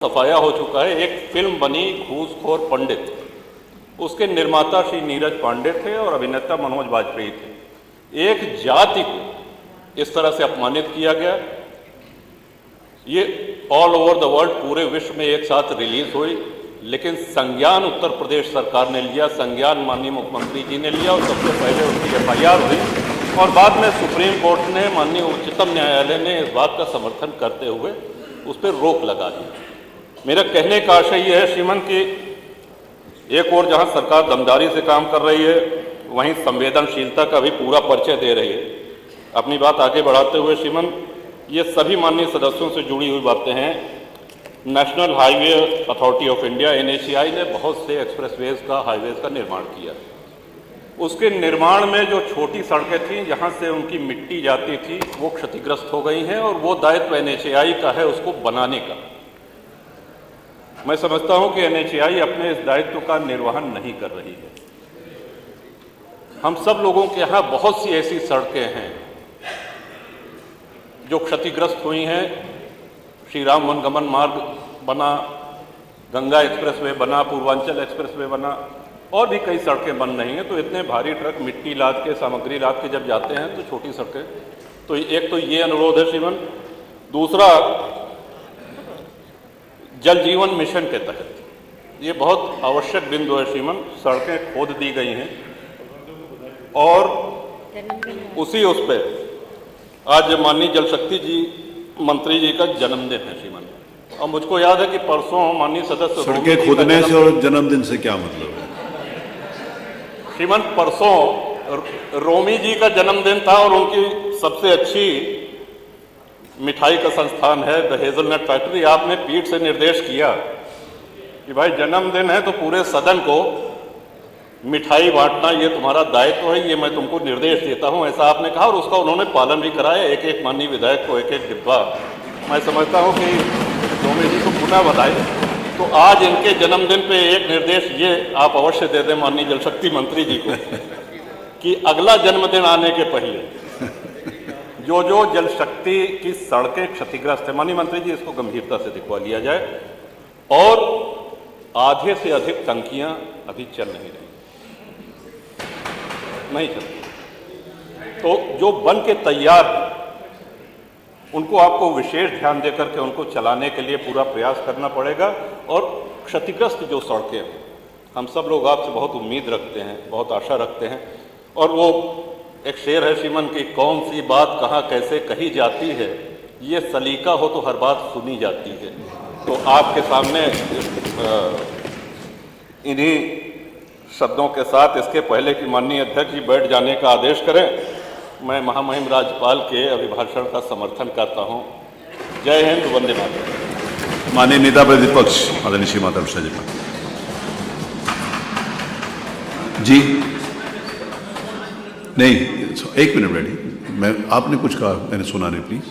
सफाया हो चुका है। एक फिल्म बनी घूसखोर पंडित, उसके निर्माता श्री नीरज पांडे थे और अभिनेता मनोज वाजपेयी थे। एक जाति को इस तरह से अपमानित किया गया। ये ऑल ओवर द वर्ल्ड, पूरे विश्व में एक साथ रिलीज हुई, लेकिन संज्ञान उत्तर प्रदेश सरकार ने लिया, संज्ञान माननीय मुख्यमंत्री जी ने लिया और सबसे पहले उनकी FIR हुई और बाद में सुप्रीम कोर्ट ने, माननीय उच्चतम न्यायालय ने इस बात का समर्थन करते हुए उस पर रोक लगा दी। मेरा कहने का आशय यह है श्रीमान कि एक और जहां सरकार दमदारी से काम कर रही है, वहीं संवेदनशीलता का भी पूरा परिचय दे रही है। अपनी बात आगे बढ़ाते हुए श्रीमान, ये सभी माननीय सदस्यों से जुड़ी हुई बातें हैं। National highway authority of India NHAI ने बहुत से एक्सप्रेसवेज का, हाईवेज का निर्माण किया। उसके निर्माण में जो छोटी सड़कें थीं, जहां से उनकी मिट्टी जाती थी, वो क्षतिग्रस्त हो गई हैं और वो दायित्व NHAI का है उसको बनाने का। मैं समझता हूं कि NHAI अपने इस दायित्व का निर्वहन नहीं कर रही है। हम सब लोगों के यहाँ बहुत सी ऐसी सड़कें हैं जो क्षतिग्रस्त हुई हैं। श्री राम वनगमन मार्ग बना, गंगा एक्सप्रेसवे बना, पूर्वांचल एक्सप्रेसवे बना और भी कई सड़कें बन रही हैं। तो इतने भारी ट्रक मिट्टी लाद के, सामग्री लाद के जब जाते हैं तो छोटी सड़कें, तो एक तो ये अनुरोध है श्रीमान। दूसरा, जल जीवन मिशन के तहत ये बहुत आवश्यक बिंदु है श्रीमान, सड़कें खोद दी गई हैं और उसी उस पर आज माननीय जल शक्ति जी मंत्री जी का जन्मदिन है श्रीमान। और मुझको याद है कि परसों माननीय सदस्य, सड़कें खोदने से और जन्मदिन से क्या मतलब है श्रीमान? परसों रोमी जी का जन्मदिन था और उनकी सबसे अच्छी मिठाई का संस्थान है द हेजलनट फैक्ट्री। आपने पीठ से निर्देश किया कि भाई जन्मदिन है तो पूरे सदन को मिठाई बांटना ये तुम्हारा दायित्व है, ये मैं तुमको निर्देश देता हूं, ऐसा आपने कहा और उसका उन्होंने पालन भी कराया। एक एक माननीय विधायक को एक एक डिब्बा। मैं समझता हूं कि रोमी जी को पुनः बधाई। तो आज इनके जन्मदिन पे एक निर्देश ये आप अवश्य दे दें माननीय जल शक्ति मंत्री जी को कि अगला जन्मदिन आने के पहले जो जो जल शक्ति की सड़कें क्षतिग्रस्त है, माननीय मंत्री जी इसको गंभीरता से दिखवा लिया जाए। और आधे से अधिक टंकियां अभी चल नहीं चलती, तो जो बन के तैयार उनको आपको विशेष ध्यान देकर के उनको चलाने के लिए पूरा प्रयास करना पड़ेगा। और क्षतिग्रस्त जो सड़कें हैं, हम सब लोग आपसे बहुत उम्मीद रखते हैं, बहुत आशा रखते हैं। और वो एक शेर है श्रीमान कि कौन सी बात कहाँ कैसे कही जाती है, ये सलीका हो तो हर बात सुनी जाती है। तो आपके सामने इन्हीं शब्दों के साथ इसके पहले कि माननीय अध्यक्ष जी बैठ जाने का आदेश करें, मैं महामहिम राज्यपाल के अभिभाषण का समर्थन करता हूं। जय हिंद, वंदे मातरम। माननीय नेता प्रतिपक्ष आदरणीय श्री माता मिश्रा जी। नहीं, एक मिनट बैठिए। मैं, आपने कुछ कहा, मैंने सुना नहीं, प्लीज।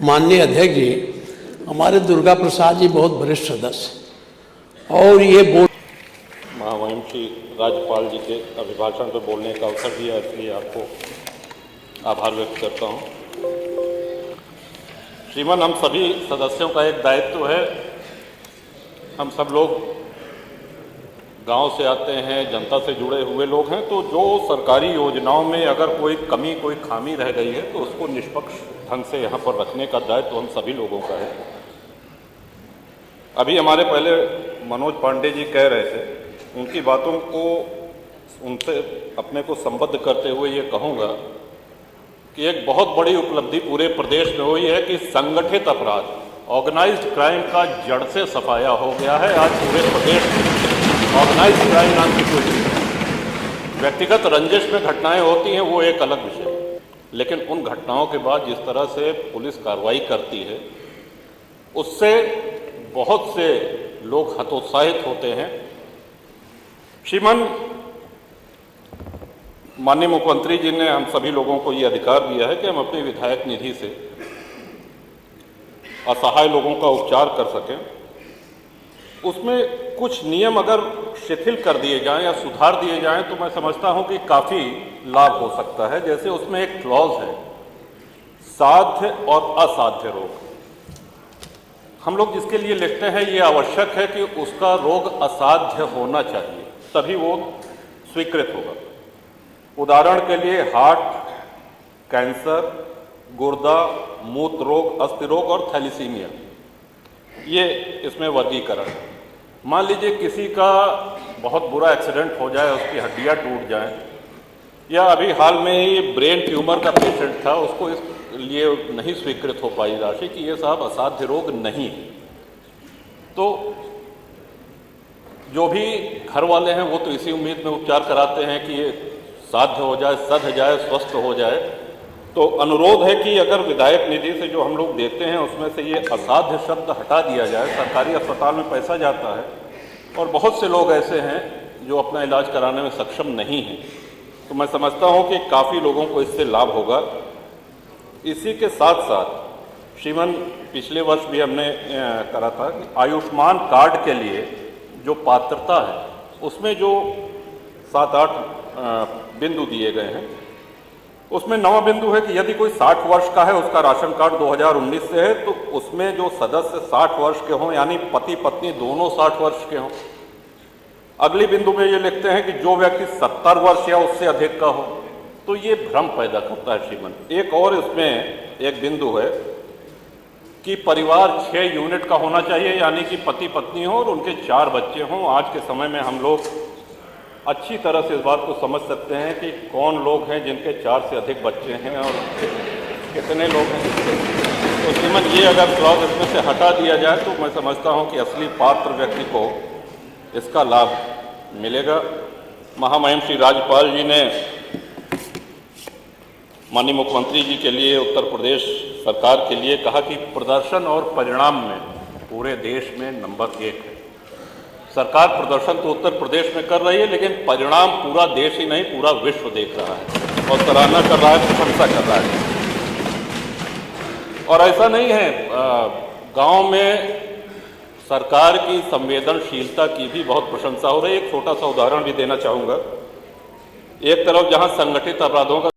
माननीय अध्यक्ष जी, हमारे दुर्गा प्रसाद जी बहुत वरिष्ठ सदस्य और ये बोल महामहिम श्री राज्यपाल जी के अभिभाषण पर बोलने का अवसर दिया, इसलिए आपको आभार व्यक्त करता हूं। श्रीमान, हम सभी सदस्यों का एक दायित्व है। हम सब लोग गांव से आते हैं, जनता से जुड़े हुए लोग हैं, तो जो सरकारी योजनाओं में अगर कोई कमी, कोई खामी रह गई है तो उसको निष्पक्ष ढंग से यहाँ पर रखने का दायित्व हम सभी लोगों का है। अभी हमारे पहले मनोज पांडे जी कह रहे थे, उनकी बातों को, उनसे अपने को संबद्ध करते हुए ये कहूँगा कि एक बहुत बड़ी उपलब्धि पूरे प्रदेश में हुई है कि संगठित अपराध, ऑर्गेनाइज्ड क्राइम का जड़ से सफाया हो गया है। आज पूरे प्रदेश में ऑर्गेनाइज्ड क्राइम नाम की कोई नहीं। व्यक्तिगत रंजिश में घटनाएं होती हैं, वो एक अलग विषय है, लेकिन उन घटनाओं के बाद जिस तरह से पुलिस कार्रवाई करती है, उससे बहुत से लोग हतोत्साहित होते हैं। श्रीमान, माननीय मुख्यमंत्री जी ने हम सभी लोगों को ये अधिकार दिया है कि हम अपनी विधायक निधि से असहाय लोगों का उपचार कर सकें। उसमें कुछ नियम अगर शिथिल कर दिए जाएं या सुधार दिए जाएं तो मैं समझता हूं कि काफ़ी लाभ हो सकता है। जैसे उसमें एक क्लॉज है, साध्य और असाध्य रोग। हम लोग जिसके लिए लिखते हैं ये आवश्यक है कि उसका रोग असाध्य होना चाहिए, तभी वो स्वीकृत होगा। उदाहरण के लिए हार्ट, कैंसर, गुर्दा, मूत्र रोग, अस्थि रोग और थैलीसीमिया, ये इसमें वर्गीकरण। मान लीजिए किसी का बहुत बुरा एक्सीडेंट हो जाए, उसकी हड्डियां टूट जाएं, या अभी हाल में ही ब्रेन ट्यूमर का पेशेंट था, उसको इस लिए नहीं स्वीकृत हो पाई राशि कि ये साहब असाध्य रोग नहीं है। तो जो भी घर वाले हैं वो तो इसी उम्मीद में उपचार कराते हैं कि ये साध्य हो जाए, सध जाए, स्वस्थ हो जाए। तो अनुरोध है कि अगर विधायक निधि से जो हम लोग देते हैं उसमें से ये असाध्य शब्द हटा दिया जाए। सरकारी अस्पताल में पैसा जाता है और बहुत से लोग ऐसे हैं जो अपना इलाज कराने में सक्षम नहीं हैं, तो मैं समझता हूं कि काफ़ी लोगों को इससे लाभ होगा। इसी के साथ साथ श्रीमान पिछले वर्ष भी हमने करा था कि आयुष्मान कार्ड के लिए जो पात्रता है उसमें जो 7-8 बिंदु दिए गए हैं, उसमें 9वां बिंदु है कि यदि कोई 60 वर्ष का है, उसका राशन कार्ड 2019 से है, तो उसमें जो सदस्य 60 वर्ष के हों, यानी पति पत्नी दोनों 60 वर्ष के हों। अगली बिंदु में ये लिखते हैं कि जो व्यक्ति 70 वर्ष या उससे अधिक का हो, तो ये भ्रम पैदा करता है श्रीमान। एक और इसमें एक बिंदु है कि परिवार 6 यूनिट का होना चाहिए, यानी कि पति पत्नी हो और उनके 4 बच्चे हों। आज के समय में हम लोग अच्छी तरह से इस बात को समझ सकते हैं कि कौन लोग हैं जिनके 4 से अधिक बच्चे हैं और कितने लोग हैं। तो श्रीमान ये अगर क्लॉज इसमें से हटा दिया जाए तो मैं समझता हूँ कि असली पात्र व्यक्ति को इसका लाभ मिलेगा। महामहिम श्री राज्यपाल जी ने माननीय मुख्यमंत्री जी के लिए, उत्तर प्रदेश सरकार के लिए कहा कि प्रदर्शन और परिणाम में पूरे देश में नंबर 1 है। सरकार प्रदर्शन तो उत्तर प्रदेश में कर रही है, लेकिन परिणाम पूरा देश ही नहीं पूरा विश्व देख रहा है और सराहना कर रहा है, प्रशंसा कर रहा है। और ऐसा नहीं है, गांव में सरकार की संवेदनशीलता की भी बहुत प्रशंसा हो रही है। एक छोटा सा उदाहरण भी देना चाहूँगा। एक तरफ जहां संगठित अपराधों का